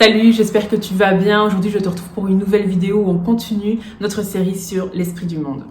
Salut, j'espère que tu vas bien. Aujourd'hui, je te retrouve pour une nouvelle vidéo où on continue notre série sur l'esprit du monde.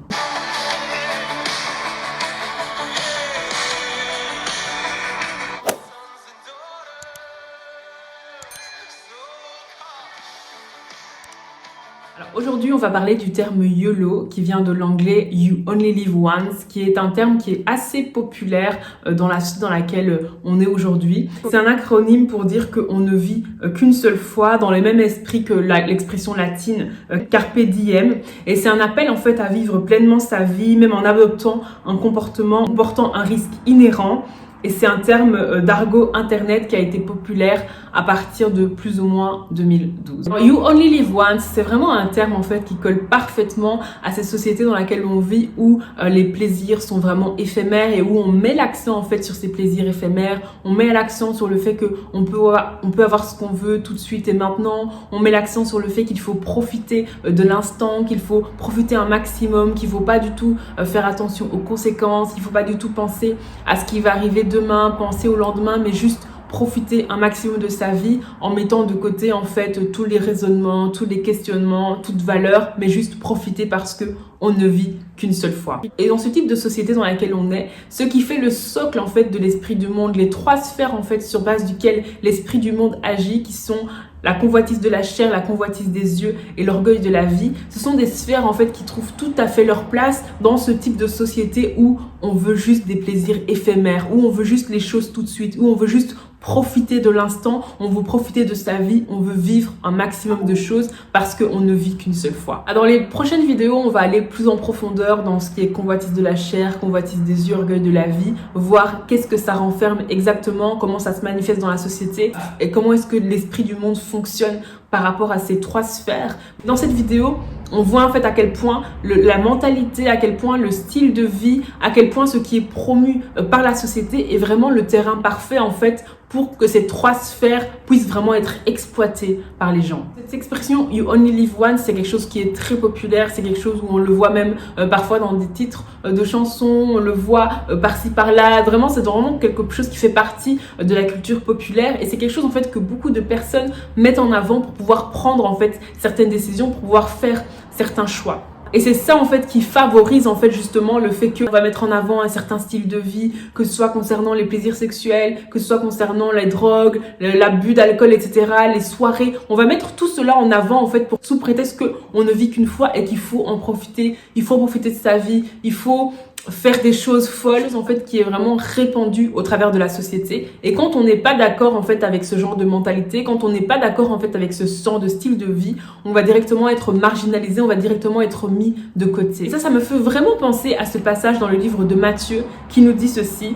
Aujourd'hui, on va parler du terme YOLO qui vient de l'anglais You Only Live Once, qui est un terme qui est assez populaire dans la société dans laquelle on est aujourd'hui. C'est un acronyme pour dire qu'on ne vit qu'une seule fois, dans le même esprit que l'expression latine Carpe Diem. Et c'est un appel en fait à vivre pleinement sa vie, même en adoptant un comportement comportant un risque inhérent. Et c'est un terme d'argot internet qui a été populaire à partir de plus ou moins 2012. You only live once, c'est vraiment un terme en fait qui colle parfaitement à cette société dans laquelle on vit où les plaisirs sont vraiment éphémères et où on met l'accent en fait sur ces plaisirs éphémères. On met l'accent sur le fait que on peut avoir ce qu'on veut tout de suite et maintenant. On met l'accent sur le fait qu'il faut profiter de l'instant, qu'il faut profiter un maximum, qu'il faut pas du tout faire attention aux conséquences, qu'il faut pas du tout penser à ce qui va arriver demain, penser au lendemain, mais juste profiter un maximum de sa vie en mettant de côté en fait tous les raisonnements, tous les questionnements, toute valeur, mais juste profiter parce que on ne vit qu'une seule fois. Et dans ce type de société dans laquelle on est, ce qui fait le socle en fait de l'esprit du monde, les trois sphères en fait sur base duquel l'esprit du monde agit, qui sont la convoitise de la chair, la convoitise des yeux et l'orgueil de la vie, ce sont des sphères en fait qui trouvent tout à fait leur place dans ce type de société où on veut juste des plaisirs éphémères, où on veut juste les choses tout de suite, où on veut juste profiter de l'instant, on veut profiter de sa vie, on veut vivre un maximum de choses parce qu'on ne vit qu'une seule fois. Dans les prochaines vidéos, on va aller plus en profondeur dans ce qui est convoitise de la chair, convoitise des yeux, orgueil de la vie, voir qu'est-ce que ça renferme exactement, comment ça se manifeste dans la société et comment est-ce que l'esprit du monde fonctionne par rapport à ces trois sphères. Dans cette vidéo, on voit en fait à quel point la mentalité, à quel point le style de vie, à quel point ce qui est promu par la société est vraiment le terrain parfait en fait pour que ces trois sphères puissent vraiment être exploitées par les gens. Cette expression You Only Live Once, c'est quelque chose qui est très populaire, c'est quelque chose où on le voit même parfois dans des titres de chansons, on le voit par-ci par-là, vraiment c'est vraiment quelque chose qui fait partie de la culture populaire et c'est quelque chose en fait que beaucoup de personnes mettent en avant pour pouvoir prendre en fait certaines décisions, pour pouvoir faire certains choix. Et c'est ça en fait qui favorise en fait justement le fait qu'on va mettre en avant un certain style de vie, que ce soit concernant les plaisirs sexuels, que ce soit concernant les drogues, l'abus d'alcool, etc., les soirées. On va mettre tout cela en avant en fait pour sous prétexte qu'on ne vit qu'une fois et qu'il faut en profiter, il faut profiter de sa vie, il faut faire des choses folles en fait qui est vraiment répandue au travers de la société. Et quand on n'est pas d'accord en fait avec ce genre de mentalité, quand on n'est pas d'accord en fait avec ce genre de style de vie, on va directement être marginalisé, on va directement être mis de côté. Et ça me fait vraiment penser à ce passage dans le livre de Matthieu qui nous dit ceci: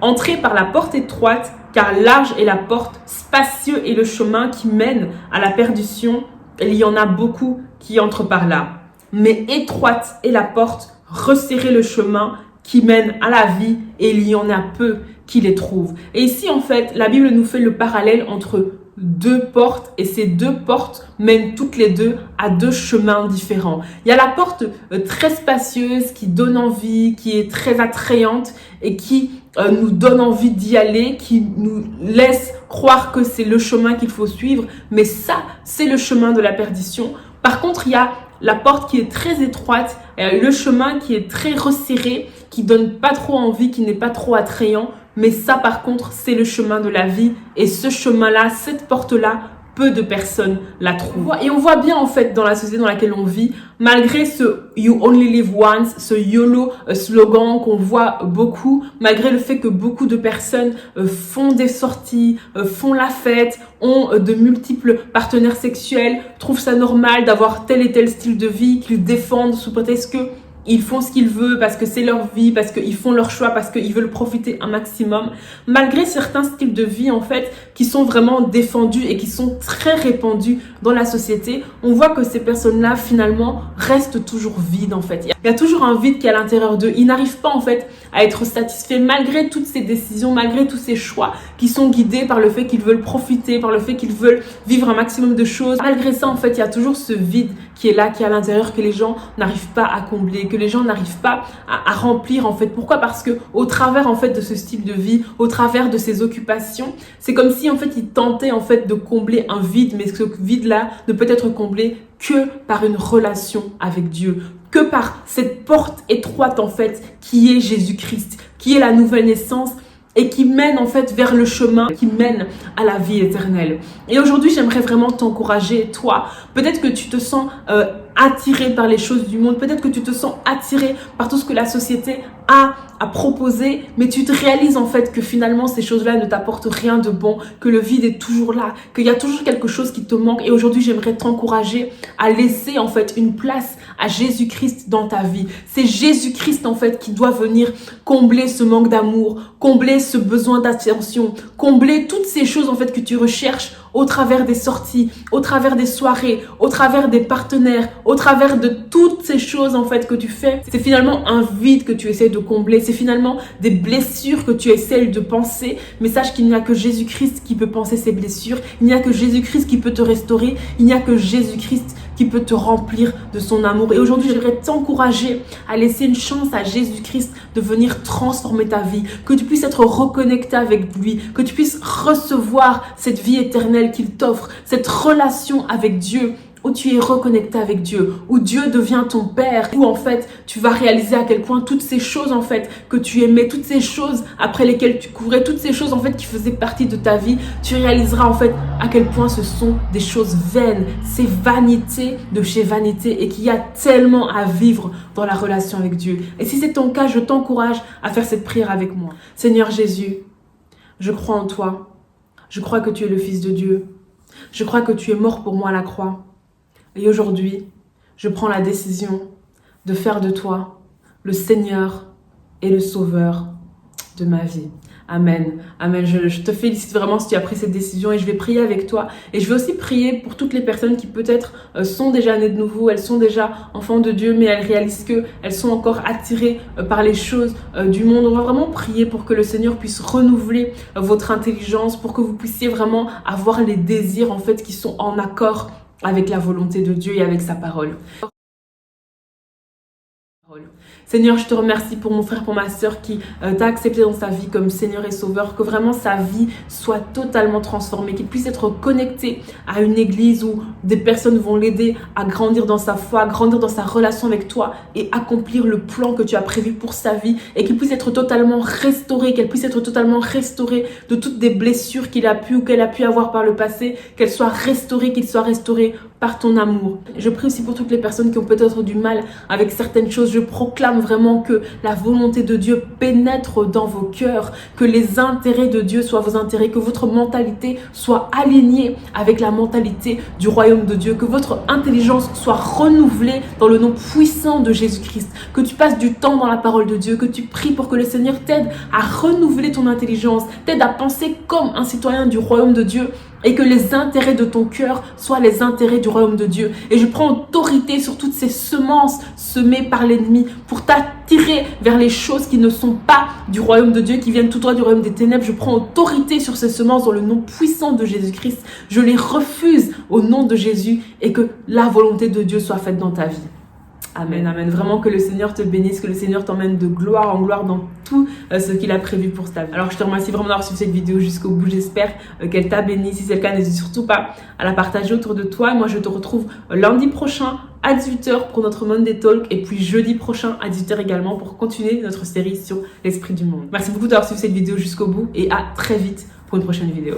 entrez par la porte étroite, car large est la porte, spacieux est le chemin qui mène à la perdition, il y en a beaucoup qui entrent par là. Mais étroite est la porte, resserrer le chemin qui mène à la vie et il y en a peu qui les trouvent. Et ici, en fait, la Bible nous fait le parallèle entre deux portes et ces deux portes mènent toutes les deux à deux chemins différents. Il y a la porte très spacieuse qui donne envie, qui est très attrayante et qui nous donne envie d'y aller, qui nous laisse croire que c'est le chemin qu'il faut suivre, mais ça, c'est le chemin de la perdition. Par contre, il y a la porte qui est très étroite, le chemin qui est très resserré, qui donne pas trop envie, qui n'est pas trop attrayant. Mais ça, par contre, c'est le chemin de la vie. Et ce chemin-là, cette porte-là, peu de personnes la trouvent. Et on voit bien, en fait, dans la société dans laquelle on vit, malgré ce You Only Live Once, ce YOLO slogan qu'on voit beaucoup, malgré le fait que beaucoup de personnes font des sorties, font la fête, ont de multiples partenaires sexuels, trouvent ça normal d'avoir tel et tel style de vie, qu'ils défendent sous prétexte que ils font ce qu'ils veulent parce que c'est leur vie, parce qu'ils font leur choix, parce qu'ils veulent profiter un maximum. Malgré certains styles de vie, en fait, qui sont vraiment défendus et qui sont très répandus dans la société, on voit que ces personnes-là, finalement, restent toujours vides, en fait. Il y a toujours un vide qui est à l'intérieur d'eux. Ils n'arrivent pas, en fait, à être satisfaits malgré toutes ces décisions, malgré tous ces choix qui sont guidés par le fait qu'ils veulent profiter, par le fait qu'ils veulent vivre un maximum de choses. Malgré ça, en fait, il y a toujours ce vide qui est là, qui est à l'intérieur, que les gens n'arrivent pas à combler, que que les gens n'arrivent pas à remplir en fait. Pourquoi? Parce que au travers en fait de ce style de vie, au travers de ces occupations, c'est comme si en fait ils tentaient en fait de combler un vide, mais ce vide-là ne peut être comblé que par une relation avec Dieu, que par cette porte étroite en fait qui est Jésus-Christ, qui est la nouvelle naissance et qui mène en fait vers le chemin qui mène à la vie éternelle. Et aujourd'hui, j'aimerais vraiment t'encourager, toi. Peut-être que tu te sens attiré par les choses du monde, peut-être que tu te sens attiré par tout ce que la société a à proposer, mais tu te réalises en fait que finalement ces choses-là ne t'apportent rien de bon, que le vide est toujours là, qu'il y a toujours quelque chose qui te manque. Et aujourd'hui, j'aimerais t'encourager à laisser en fait une place à Jésus-Christ dans ta vie. C'est Jésus-Christ en fait qui doit venir combler ce manque d'amour, combler ce besoin d'attention, combler toutes ces choses en fait que tu recherches au travers des sorties, au travers des soirées, au travers des partenaires, au travers de toutes ces choses en fait que tu fais. C'est finalement un vide que tu essaies de combler, c'est finalement des blessures que tu essaies de penser, mais sache qu'il n'y a que Jésus-Christ qui peut penser ces blessures, il n'y a que Jésus-Christ qui peut te restaurer, il n'y a que Jésus-Christ qui peut te remplir de son amour. Et aujourd'hui, j'aimerais t'encourager à laisser une chance à Jésus-Christ de venir transformer ta vie, que tu puisses être reconnecté avec lui, que tu puisses recevoir cette vie éternelle qu'il t'offre, cette relation avec Dieu, où tu es reconnecté avec Dieu, où Dieu devient ton Père, où en fait tu vas réaliser à quel point toutes ces choses en fait que tu aimais, toutes ces choses après lesquelles tu courais, toutes ces choses en fait qui faisaient partie de ta vie, tu réaliseras en fait à quel point ce sont des choses vaines, c'est vanité de chez vanité et qu'il y a tellement à vivre dans la relation avec Dieu. Et si c'est ton cas, je t'encourage à faire cette prière avec moi. Seigneur Jésus, je crois en toi, je crois que tu es le Fils de Dieu, je crois que tu es mort pour moi à la croix. Et aujourd'hui, je prends la décision de faire de toi le Seigneur et le Sauveur de ma vie. Amen. Amen. Je te félicite vraiment si tu as pris cette décision et je vais prier avec toi. Et je vais aussi prier pour toutes les personnes qui peut-être sont déjà nées de nouveau, elles sont déjà enfants de Dieu, mais elles réalisent qu'elles sont encore attirées par les choses du monde. On va vraiment prier pour que le Seigneur puisse renouveler votre intelligence, pour que vous puissiez vraiment avoir les désirs en fait qui sont en accord avec la volonté de Dieu et avec sa parole. Seigneur, je te remercie pour mon frère, pour ma sœur qui t'a accepté dans sa vie comme Seigneur et Sauveur, que vraiment sa vie soit totalement transformée, qu'il puisse être connecté à une église où des personnes vont l'aider à grandir dans sa foi, à grandir dans sa relation avec toi et accomplir le plan que tu as prévu pour sa vie et qu'il puisse être totalement restauré, qu'elle puisse être totalement restaurée de toutes des blessures qu'il a pu ou qu'elle a pu avoir par le passé, qu'elle soit restaurée, qu'il soit restauré par ton amour. Je prie aussi pour toutes les personnes qui ont peut-être du mal avec certaines choses. Je proclame vraiment que la volonté de Dieu pénètre dans vos cœurs, que les intérêts de Dieu soient vos intérêts, que votre mentalité soit alignée avec la mentalité du royaume de Dieu, que votre intelligence soit renouvelée dans le nom puissant de Jésus-Christ, que tu passes du temps dans la parole de Dieu, que tu pries pour que le Seigneur t'aide à renouveler ton intelligence, t'aide à penser comme un citoyen du royaume de Dieu, et que les intérêts de ton cœur soient les intérêts du royaume de Dieu. Et je prends autorité sur toutes ces semences semées par l'ennemi pour t'attirer vers les choses qui ne sont pas du royaume de Dieu, qui viennent tout droit du royaume des ténèbres. Je prends autorité sur ces semences dans le nom puissant de Jésus-Christ. Je les refuse au nom de Jésus et que la volonté de Dieu soit faite dans ta vie. Amen, amen. Vraiment que le Seigneur te bénisse, que le Seigneur t'emmène de gloire en gloire dans tout ce qu'il a prévu pour ta vie. Alors je te remercie vraiment d'avoir suivi cette vidéo jusqu'au bout. J'espère qu'elle t'a béni. Si c'est le cas, n'hésite surtout pas à la partager autour de toi. Et moi, je te retrouve lundi prochain à 18h pour notre Monday Talk et puis jeudi prochain à 18h également pour continuer notre série sur l'esprit du monde. Merci beaucoup d'avoir suivi cette vidéo jusqu'au bout et à très vite pour une prochaine vidéo.